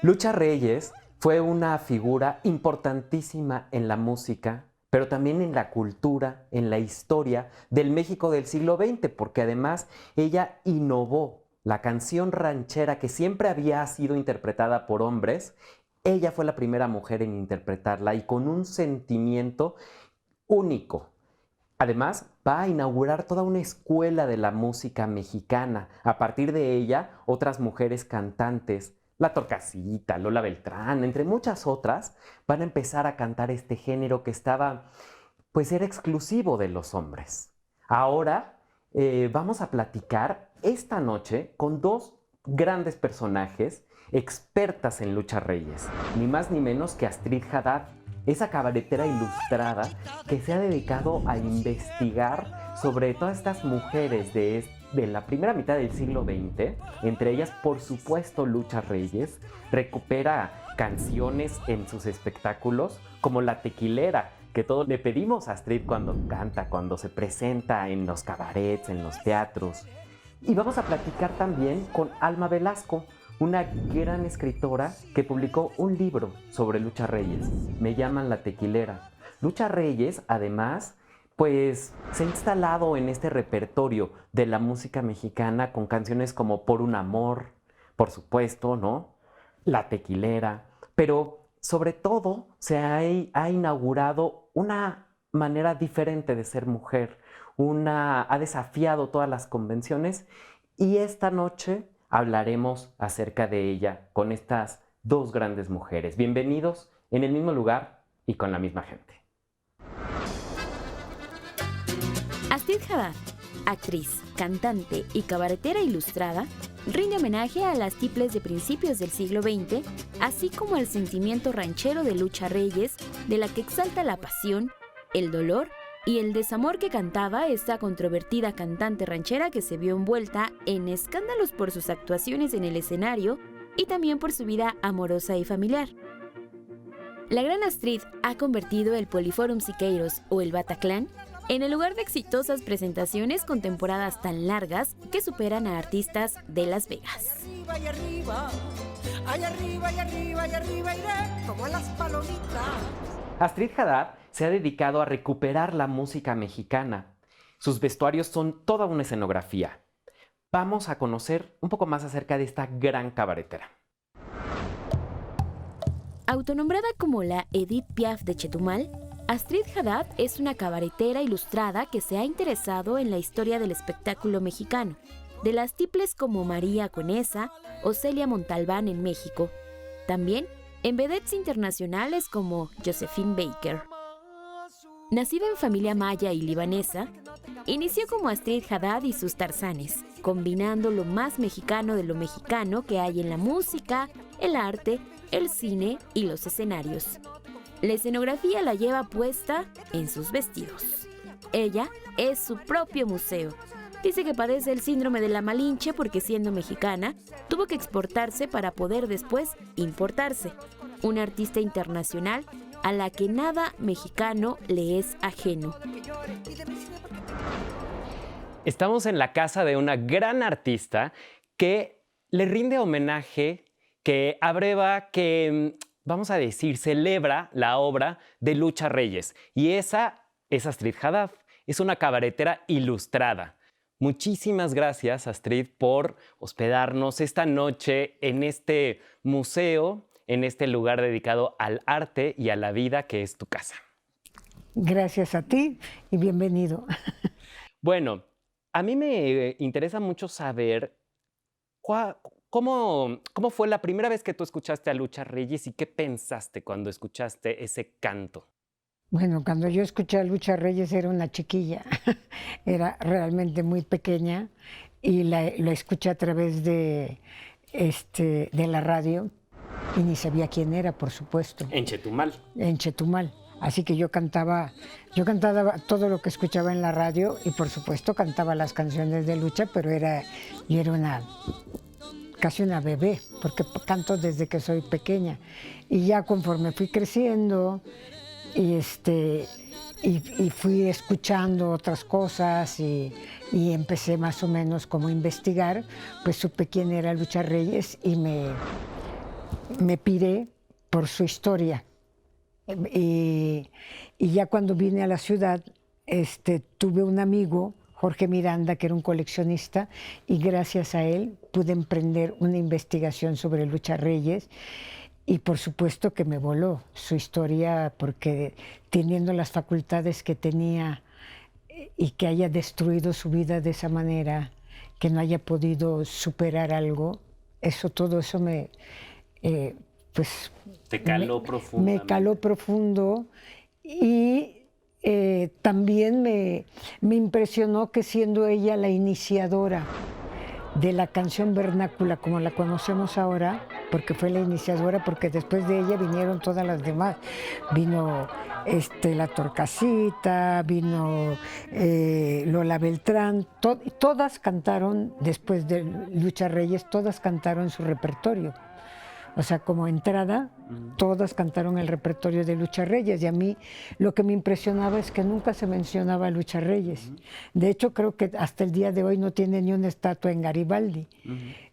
Lucha Reyes fue una figura importantísima en la música, pero también en la cultura, en la historia del México del siglo XX, porque además ella innovó la canción ranchera que siempre había sido interpretada por hombres. Ella fue la primera mujer en interpretarla y con un sentimiento único. Además, va a inaugurar toda una escuela de la música mexicana. A partir de ella, otras mujeres cantantes, La Torcasita, Lola Beltrán, entre muchas otras, van a empezar a cantar este género que era exclusivo de los hombres. Ahora vamos a platicar esta noche con dos grandes personajes expertas en Lucha Reyes, ni más ni menos que Astrid Haddad, esa cabaretera ilustrada que se ha dedicado a investigar sobre todas estas mujeres de la primera mitad del siglo XX, entre ellas, por supuesto, Lucha Reyes. Recupera canciones en sus espectáculos, como La Tequilera, que todos le pedimos a Astrid cuando canta, cuando se presenta en los cabarets, en los teatros. Y vamos a platicar también con Alma Velasco, una gran escritora que publicó un libro sobre Lucha Reyes. Me llaman La Tequilera. Lucha Reyes, además, pues se ha instalado en este repertorio de la música mexicana con canciones como Por un amor, por supuesto, ¿no? La Tequilera. Pero sobre todo ha inaugurado una manera diferente de ser mujer. Ha desafiado todas las convenciones y esta noche hablaremos acerca de ella con estas dos grandes mujeres. Bienvenidos en el mismo lugar y con la misma gente. Astrid Haddad, actriz, cantante y cabaretera ilustrada, rinde homenaje a las tiples de principios del siglo XX, así como al sentimiento ranchero de Lucha Reyes, de la que exalta la pasión, el dolor y el desamor que cantaba esta controvertida cantante ranchera que se vio envuelta en escándalos por sus actuaciones en el escenario y también por su vida amorosa y familiar. La gran Astrid ha convertido el Poliforum Siqueiros o el Bataclan en el lugar de exitosas presentaciones con temporadas tan largas que superan a artistas de Las Vegas. Arriba y arriba, ay arriba y arriba y arriba iré como las palomitas. Astrid Haddad se ha dedicado a recuperar la música mexicana. Sus vestuarios son toda una escenografía. Vamos a conocer un poco más acerca de esta gran cabaretera. Autonombrada como la Edith Piaf de Chetumal, Astrid Haddad es una cabaretera ilustrada que se ha interesado en la historia del espectáculo mexicano, de las tiples como María Conesa o Celia Montalbán en México. También en vedettes internacionales como Josephine Baker. Nacida en familia maya y libanesa, inició como Astrid Haddad y sus Tarzanes, combinando lo más mexicano de lo mexicano que hay en la música, el arte, el cine y los escenarios. La escenografía la lleva puesta en sus vestidos. Ella es su propio museo. Dice que padece el síndrome de la Malinche porque, siendo mexicana, tuvo que exportarse para poder después importarse. Una artista internacional a la que nada mexicano le es ajeno. Estamos en la casa de una gran artista que le rinde homenaje, que abreva, que, vamos a decir, celebra la obra de Lucha Reyes. Y esa es Astrid Haddad, es una cabaretera ilustrada. Muchísimas gracias, Astrid, por hospedarnos esta noche en este museo, en este lugar dedicado al arte y a la vida que es tu casa. Gracias a ti y bienvenido. Bueno, a mí me interesa mucho saber cómo fue la primera vez que tú escuchaste a Lucha Reyes y qué pensaste cuando escuchaste ese canto. Bueno, cuando yo escuché a Lucha Reyes era una chiquilla, era realmente muy pequeña y la escuché a través de la radio y ni sabía quién era, por supuesto. En Chetumal. En Chetumal. Así que yo cantaba todo lo que escuchaba en la radio y por supuesto cantaba las canciones de Lucha, pero yo era casi una bebé, porque canto desde que soy pequeña. Y ya conforme fui creciendo y fui escuchando otras cosas y empecé más o menos como a investigar, pues supe quién era Lucha Reyes y me me piré por su historia. Y ya cuando vine a la ciudad, tuve un amigo, Jorge Miranda, que era un coleccionista, y gracias a él pude emprender una investigación sobre Lucha Reyes. Y por supuesto que me voló su historia, porque teniendo las facultades que tenía y que haya destruido su vida de esa manera, que no haya podido superar algo, todo eso pues Te caló me profundamente. caló profundo y también me impresionó que siendo ella la iniciadora de la canción vernácula como la conocemos ahora, porque fue la iniciadora, porque después de ella vinieron todas las demás. Vino La Torcasita, vino Lola Beltrán, todas cantaron, después de Lucha Reyes, todas cantaron su repertorio. O sea, como entrada, todas cantaron el repertorio de Lucha Reyes, y a mí lo que me impresionaba es que nunca se mencionaba a Lucha Reyes. De hecho, creo que hasta el día de hoy no tiene ni una estatua en Garibaldi.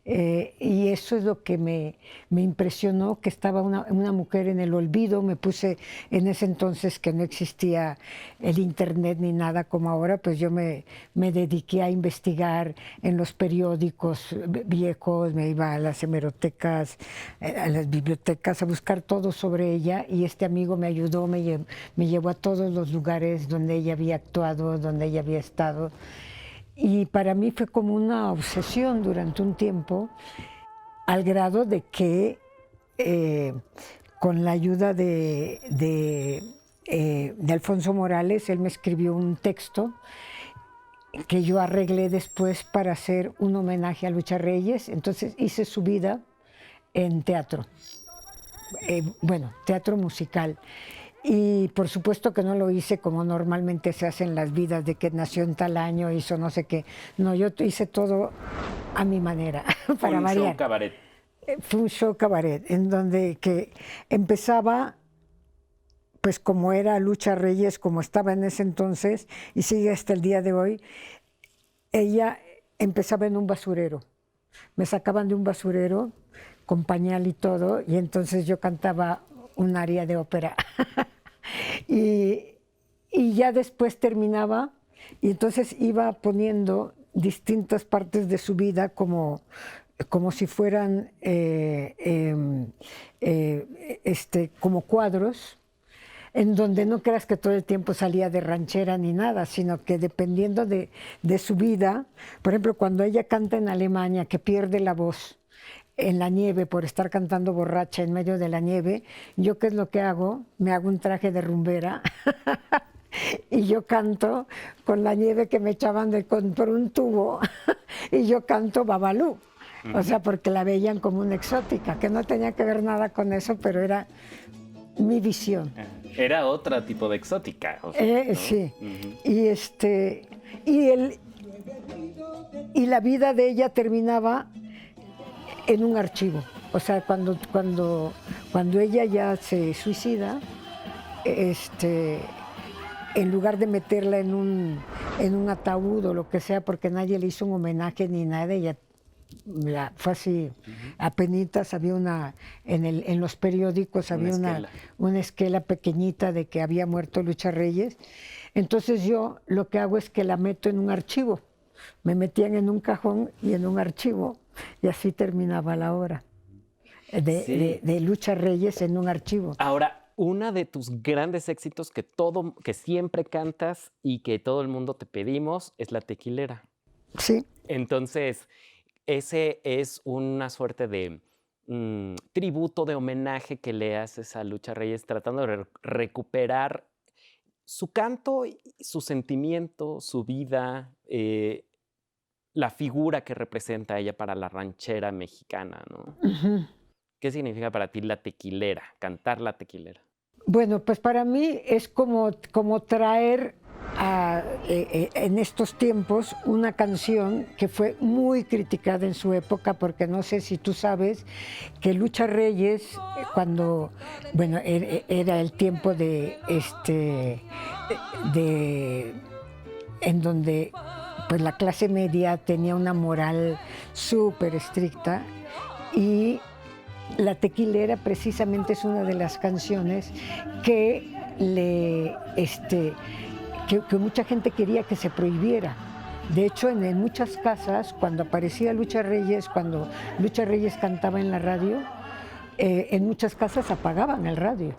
Y eso es lo que me impresionó, que estaba una mujer en el olvido. Me puse en ese entonces, que no existía el internet ni nada como ahora, pues yo me dediqué a investigar en los periódicos viejos, me iba a las hemerotecas, a las bibliotecas, a buscar todo sobre ella, y este amigo me ayudó, me llevó a todos los lugares donde ella había actuado, donde ella había estado. Y para mí fue como una obsesión durante un tiempo, al grado de que con la ayuda de Alfonso Morales, él me escribió un texto que yo arreglé después para hacer un homenaje a Lucha Reyes. Entonces hice su vida en teatro, teatro musical. Y por supuesto que no lo hice como normalmente se hacen las vidas, de que nació en tal año, hizo no sé qué. No, yo hice todo a mi manera, para variar. Fue un show cabaret. Fue un show cabaret, en donde que empezaba, pues como era Lucha Reyes, como estaba en ese entonces, y sigue hasta el día de hoy. Ella empezaba en un basurero. Me sacaban de un basurero con pañal y todo, y entonces yo cantaba un aria de ópera. y ya después terminaba, y entonces iba poniendo distintas partes de su vida como si fueran como cuadros, en donde no creas que todo el tiempo salía de ranchera ni nada, sino que dependiendo de su vida, por ejemplo, cuando ella canta en Alemania, que pierde la voz en la nieve por estar cantando borracha en medio de la nieve, ¿yo qué es lo que hago? Me hago un traje de rumbera y yo canto con la nieve que me echaban por un tubo y yo canto Babalú. O sea, porque la veían como una exótica, que no tenía que ver nada con eso, pero era mi visión. Era otro tipo de exótica. O sea, ¿no? Sí. Y la vida de ella terminaba en un archivo. O sea, cuando ella ya se suicida, en lugar de meterla en un ataúd o lo que sea, porque nadie le hizo un homenaje ni nada, ella fue así, apenitas había en los periódicos había una esquela pequeñita de que había muerto Lucha Reyes. Entonces yo lo que hago es que la meto en un archivo. Me metían en un cajón y en un archivo, y así terminaba la obra de Lucha Reyes en un archivo. Ahora, uno de tus grandes éxitos que siempre cantas y que todo el mundo te pedimos es La Tequilera. Sí. Entonces, ese es una suerte de tributo, de homenaje que le haces a Lucha Reyes, tratando de recuperar su canto, su sentimiento, su vida, la figura que representa ella para la ranchera mexicana, ¿no? Uh-huh. ¿Qué significa para ti La Tequilera, cantar La Tequilera? Bueno, pues para mí es como traer en estos tiempos una canción que fue muy criticada en su época, porque no sé si tú sabes que Lucha Reyes, cuando, era el tiempo en donde pues la clase media tenía una moral súper estricta, y La Tequilera precisamente es una de las canciones que que mucha gente quería que se prohibiera. De hecho, en muchas casas, cuando aparecía Lucha Reyes, cuando Lucha Reyes cantaba en la radio, en muchas casas apagaban el radio,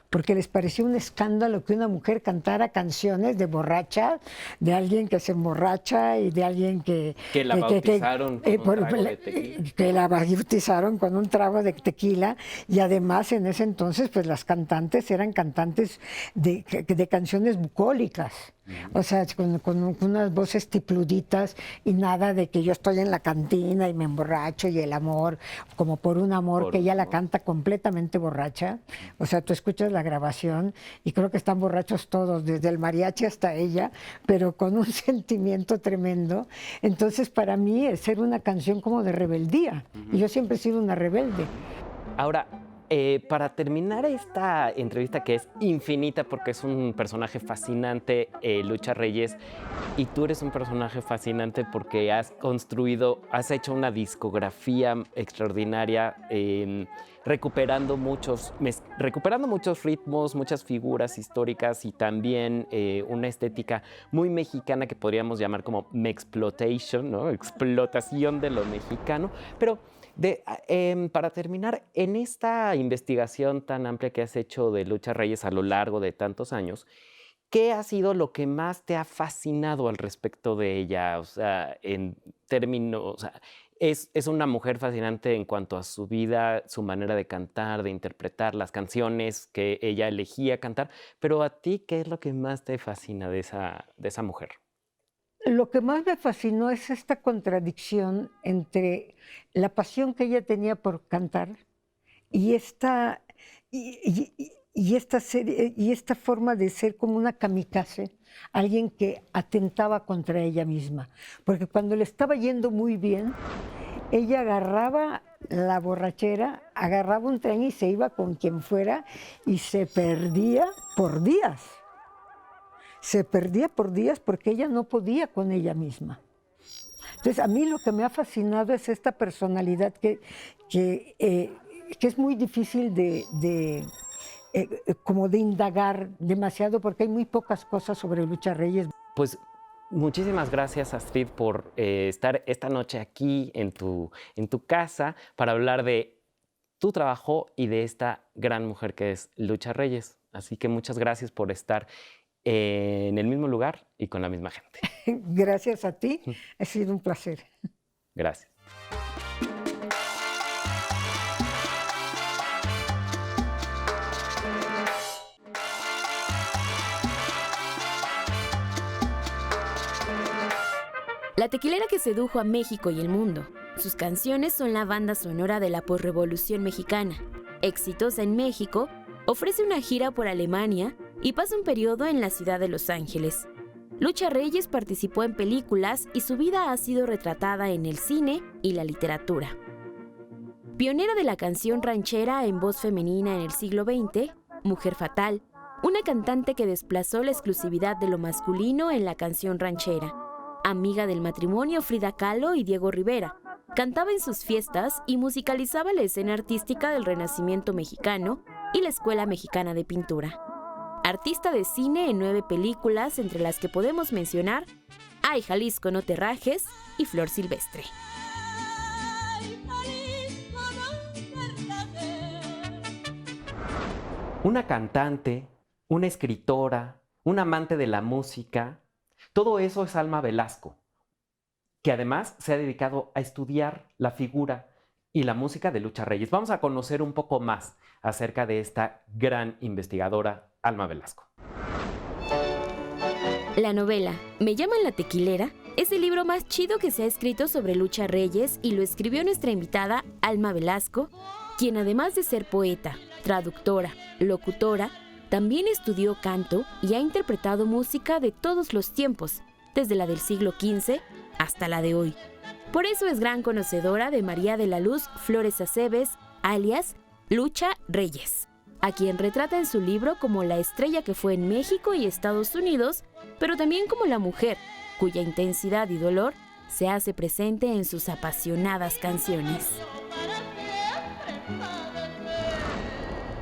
porque les parecía un escándalo que una mujer cantara canciones de borracha, de alguien que se emborracha y de alguien que la bautizaron con un trago de tequila. Que la bautizaron con un trago de tequila, y además en ese entonces pues las cantantes eran cantantes de canciones bucólicas. O sea, con unas voces tipluditas y nada de que yo estoy en la cantina y me emborracho y el amor, como por un amor, que ella la canta completamente borracha. O sea, tú escuchas la grabación y creo que están borrachos todos, desde el mariachi hasta ella, pero con un sentimiento tremendo. Entonces, para mí es ser una canción como de rebeldía. Y yo siempre he sido una rebelde. Ahora, para terminar esta entrevista, que es infinita porque es un personaje fascinante, Lucha Reyes, y tú eres un personaje fascinante porque has hecho una discografía extraordinaria, recuperando muchos ritmos, muchas figuras históricas y también una estética muy mexicana que podríamos llamar como mexploitation, ¿no? Explotación de lo mexicano. Pero para terminar, en esta investigación tan amplia que has hecho de Lucha Reyes a lo largo de tantos años, ¿qué ha sido lo que más te ha fascinado al respecto de ella? O sea, en términos, o sea, es una mujer fascinante en cuanto a su vida, su manera de cantar, de interpretar las canciones que ella elegía cantar, pero a ti, ¿qué es lo que más te fascina de esa mujer? Lo que más me fascinó es esta contradicción entre la pasión que ella tenía por cantar y esta forma de ser como una kamikaze, alguien que atentaba contra ella misma. Porque cuando le estaba yendo muy bien, ella agarraba la borrachera, agarraba un tren y se iba con quien fuera y se perdía por días. Se perdía por días porque ella no podía con ella misma. Entonces, a mí lo que me ha fascinado es esta personalidad que es muy difícil como de indagar demasiado, porque hay muy pocas cosas sobre Lucha Reyes. Pues muchísimas gracias, Astrid, por estar esta noche aquí en tu casa para hablar de tu trabajo y de esta gran mujer que es Lucha Reyes. Así que muchas gracias por estar en el mismo lugar y con la misma gente. Gracias a ti, ha sido un placer. Gracias. La tequilera que sedujo a México y el mundo. Sus canciones son la banda sonora de la posrevolución mexicana. Exitosa en México, ofrece una gira por Alemania y pasa un periodo en la ciudad de Los Ángeles. Lucha Reyes participó en películas y su vida ha sido retratada en el cine y la literatura. Pionera de la canción ranchera en voz femenina en el siglo XX, Mujer Fatal, una cantante que desplazó la exclusividad de lo masculino en la canción ranchera. Amiga del matrimonio Frida Kahlo y Diego Rivera, cantaba en sus fiestas y musicalizaba la escena artística del Renacimiento mexicano y la Escuela Mexicana de Pintura. Artista de cine en 9 películas, entre las que podemos mencionar Ay, Jalisco, no te rajes y Flor Silvestre. Una cantante, una escritora, un amante de la música, todo eso es Alma Velasco, que además se ha dedicado a estudiar la figura y la música de Lucha Reyes. Vamos a conocer un poco más acerca de esta gran investigadora, Alma Velasco. La novela Me llaman la tequilera es el libro más chido que se ha escrito sobre Lucha Reyes y lo escribió nuestra invitada Alma Velasco, quien además de ser poeta, traductora, locutora, también estudió canto y ha interpretado música de todos los tiempos, desde la del siglo XV hasta la de hoy. Por eso es gran conocedora de María de la Luz Flores Aceves, alias Lucha Reyes, a quien retrata en su libro como la estrella que fue en México y Estados Unidos, pero también como la mujer, cuya intensidad y dolor se hace presente en sus apasionadas canciones.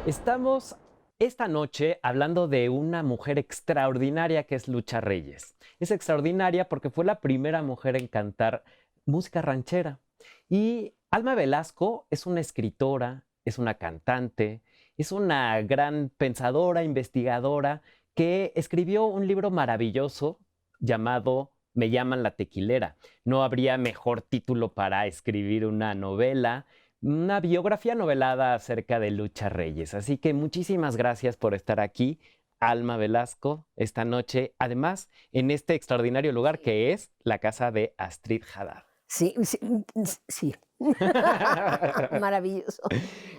Estamos esta noche hablando de una mujer extraordinaria que es Lucha Reyes. Es extraordinaria porque fue la primera mujer en cantar música ranchera. Y Alma Velasco es una escritora, es una cantante, es una gran pensadora, investigadora, que escribió un libro maravilloso llamado Me llaman la tequilera. No habría mejor título para escribir una novela, una biografía novelada acerca de Lucha Reyes. Así que muchísimas gracias por estar aquí, Alma Velasco, esta noche, además, en este extraordinario lugar que es la casa de Astrid Haddad. Sí, sí, sí. Maravilloso.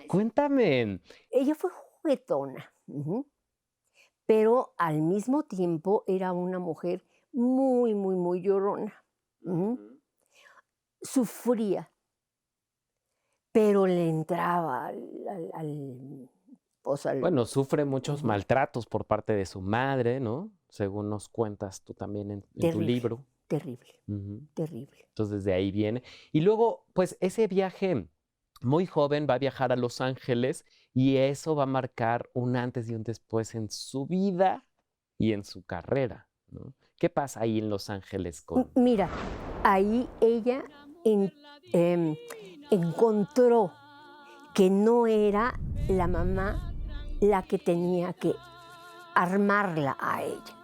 Cuéntame. Ella fue juguetona, pero al mismo tiempo era una mujer muy, muy, muy llorona. Sufría, pero le entraba Bueno, sufre muchos maltratos por parte de su madre, ¿no? Según nos cuentas tú también en tu Terrible, libro. terrible, terrible. Entonces de ahí viene. Y luego, pues ese viaje, muy joven, va a viajar a Los Ángeles y eso va a marcar un antes y un después en su vida y en su carrera, ¿no? ¿Qué pasa ahí en Los Ángeles con...? Mira, ahí ella encontró que no era la mamá la que tenía que armarla a ella.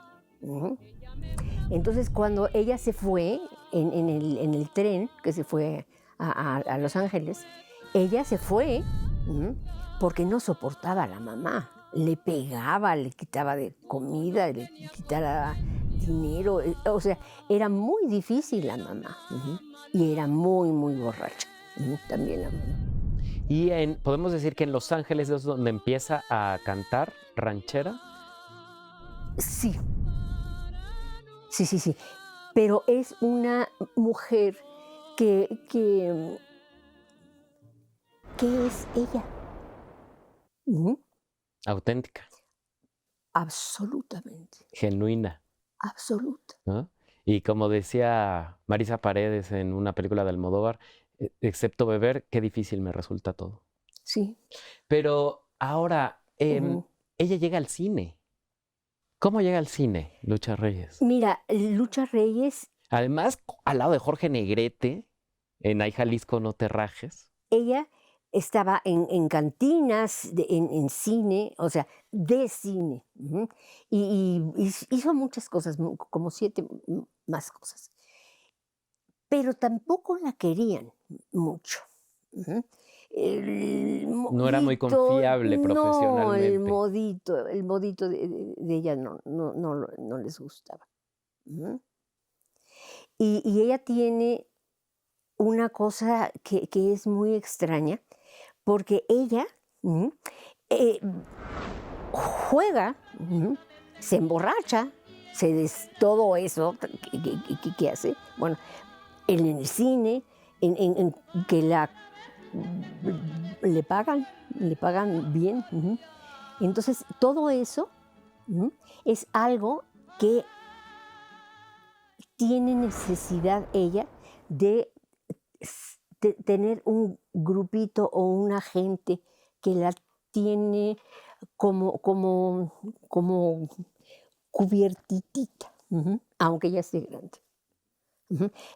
Entonces, cuando ella se fue en el tren, que se fue a Los Ángeles, ella se fue porque no soportaba a la mamá. Le pegaba, le quitaba de comida, le quitaba dinero. O sea, era muy difícil la mamá. Y era muy, muy borracha. También la mamá. Y podemos decir que en Los Ángeles es donde empieza a cantar ranchera. Sí. Sí, sí, sí. Pero es una mujer que es ella. Auténtica. Absolutamente. Genuina. Absoluta. ¿No? Y como decía Marisa Paredes en una película de Almodóvar, excepto beber, qué difícil me resulta todo. Sí. Pero ahora, ella llega al cine. ¿Cómo llega al cine, Lucha Reyes? Mira, Lucha Reyes... Además, al lado de Jorge Negrete, en Ay Jalisco no te rajes. Ella estaba en cantinas, en cine, o sea, de cine. Y hizo muchas cosas, como 7 más cosas. Pero tampoco la querían mucho. No era muy confiable profesionalmente. No, el modito de ella no les gustaba. Y ella tiene una cosa que es muy extraña, porque ella juega, se emborracha, todo eso que hace. Bueno, en el cine, en que le pagan bien. Entonces, todo eso es algo que tiene necesidad ella de tener un grupito o una gente que la tiene como cubiertitita, aunque ella esté grande.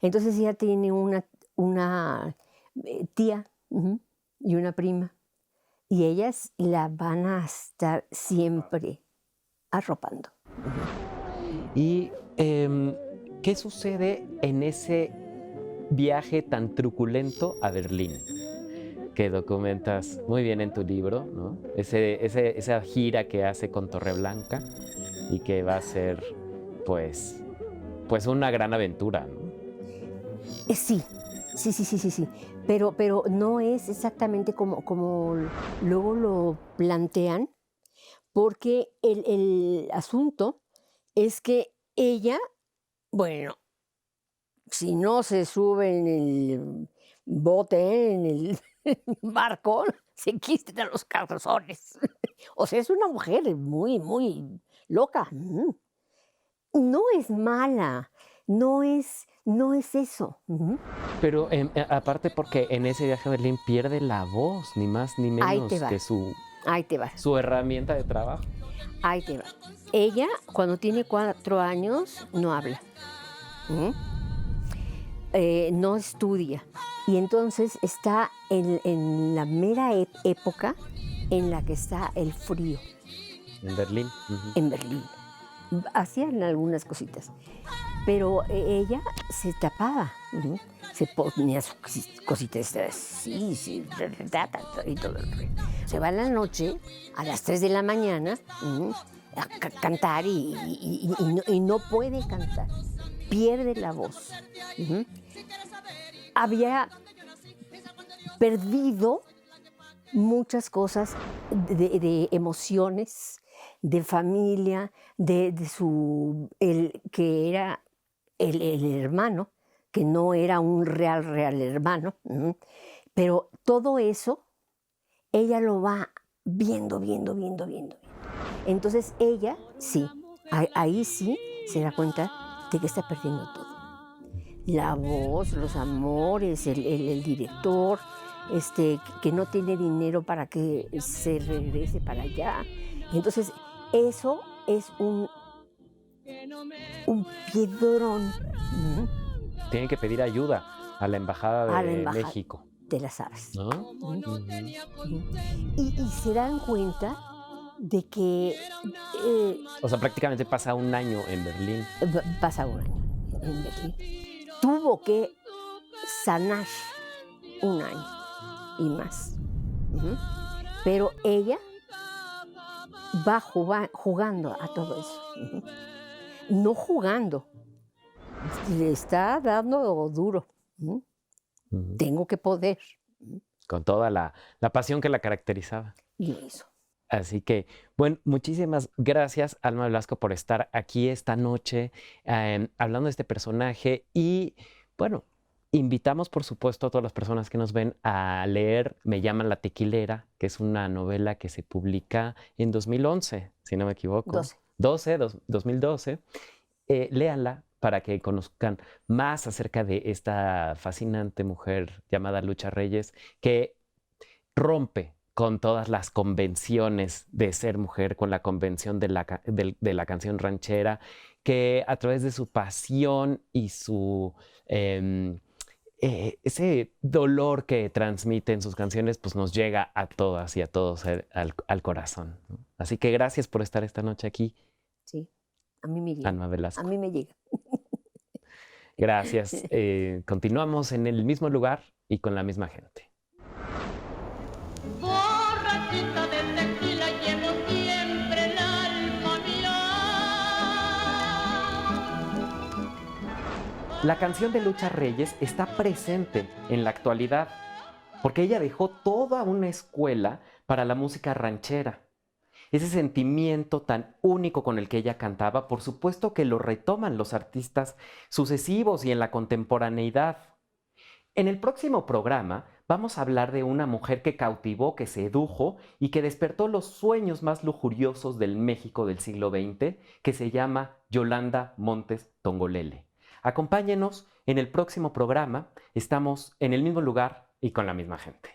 Entonces ella tiene una tía y una prima, y ellas la van a estar siempre arropando. ¿Y qué sucede en ese viaje tan truculento a Berlín, que documentas muy bien en tu libro, ¿no? Esa gira que hace con Torreblanca y que va a ser, pues una gran aventura, ¿no? Sí. Pero no es exactamente como luego lo plantean, porque el asunto es que ella, bueno, si no se sube en el bote, en el barco, se quita los calzones. O sea, es una mujer muy, muy loca. No es mala, no es eso. Pero aparte porque en ese viaje a Berlín pierde la voz, ni más ni menos que Ahí te va. su herramienta de trabajo. Ahí te va. Ella, cuando tiene 4 años, no habla. ¿Mm? No estudia. Y entonces está en la mera época en la que está el frío En Berlín. Ujú. en Berlín. Hacían algunas cositas, pero ella se tapaba, ¿no? Se ponía sus cositas así, sí, y todo el rollo. Se va en la noche, a las 3 de la mañana, ¿no? A cantar y no puede cantar, pierde la voz. ¿No? Había perdido muchas cosas de emociones, de familia, de el que era el hermano, que no era un real hermano, ¿no? Pero todo eso ella lo va viendo. Entonces ella, sí, ahí sí se da cuenta de que está perdiendo todo. La voz, los amores, el director, que no tiene dinero para que se regrese para allá. Entonces, eso es un piedrón. Tienen que pedir ayuda a la Embajada de México. De las aves. ¿No? Ujú. Y se dan cuenta de que O sea, prácticamente pasa un año en Berlín. pasa un año en Berlín. Tuvo que sanar un año y más. Pero ella va jugando a todo eso. No jugando, le está dando duro. Ujú. Tengo que poder. Con toda la pasión que la caracterizaba. Y lo hizo. Así que, bueno, muchísimas gracias, Alma Velasco, por estar aquí esta noche hablando de este personaje. Y, bueno, invitamos, por supuesto, a todas las personas que nos ven a leer Me llaman la tequilera, que es una novela que se publica en 2011, si no me equivoco. 2012. Léanla para que conozcan más acerca de esta fascinante mujer llamada Lucha Reyes, que rompe con todas las convenciones de ser mujer, con la convención de la canción ranchera, que a través de su pasión y su ese dolor que transmite en sus canciones, pues nos llega a todas y a todos al corazón, ¿no? Así que gracias por estar esta noche aquí. Sí, a mí me llega. Alma Velasco. A mí me llega. Gracias. Continuamos en el mismo lugar y con la misma gente. Borrachita de tequila llevo siempre el alma mía. La canción de Lucha Reyes está presente en la actualidad porque ella dejó toda una escuela para la música ranchera. Ese sentimiento tan único con el que ella cantaba, por supuesto que lo retoman los artistas sucesivos y en la contemporaneidad. En el próximo programa vamos a hablar de una mujer que cautivó, que sedujo y que despertó los sueños más lujuriosos del México del siglo XX, que se llama Yolanda Montes Tongolele. Acompáñenos en el próximo programa. Estamos en el mismo lugar y con la misma gente.